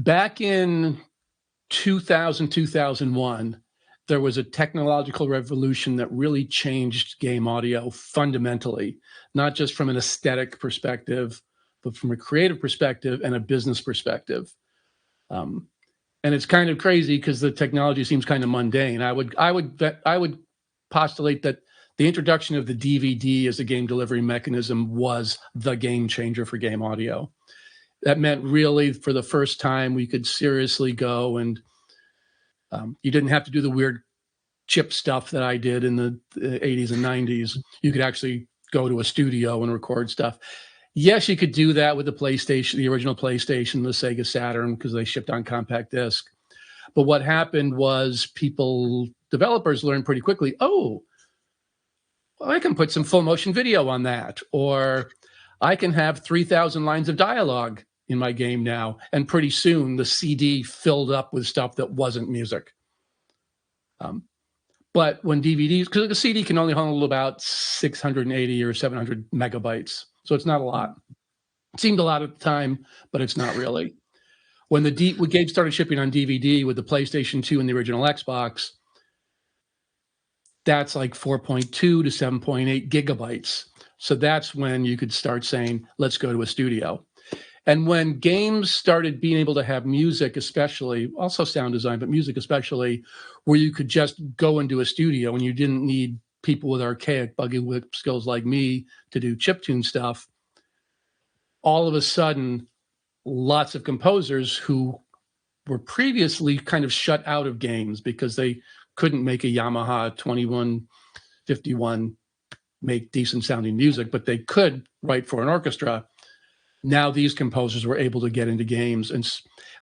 Back in 2000, 2001, there was a technological revolution that really changed game audio fundamentally, not just from an aesthetic perspective, but from a creative perspective and a business perspective. And it's kind of crazy because the technology seems kind of mundane. I would postulate that the introduction of the DVD as a game delivery mechanism was the game changer for game audio. That meant really for the first time we could seriously go and you didn't have to do the weird chip stuff that I did in the 80s and 90s. You could actually go to a studio and record stuff. Yes, you could do that with the PlayStation, the original PlayStation, the Sega Saturn, because they shipped on compact disc. But what happened was developers learned pretty quickly, oh, well, I can put some full motion video on that, or I can have 3,000 lines of dialogue in my game now. And pretty soon the CD filled up with stuff that wasn't music. But when DVDs, because the CD can only hold about 680 or 700 megabytes. So it's not a lot. It seemed a lot at the time, but it's not really. When games started shipping on DVD with the PlayStation 2 and the original Xbox, that's like 4.2 to 7.8 gigabytes. So that's when you could start saying, let's go to a studio. And when games started being able to have music, especially, also sound design, but music especially, where you could just go into a studio and you didn't need people with archaic buggy whip skills like me to do chiptune stuff, all of a sudden, lots of composers who were previously kind of shut out of games because they couldn't make a Yamaha 2151 make decent sounding music, but they could write for an orchestra. Now these composers were able to get into games. And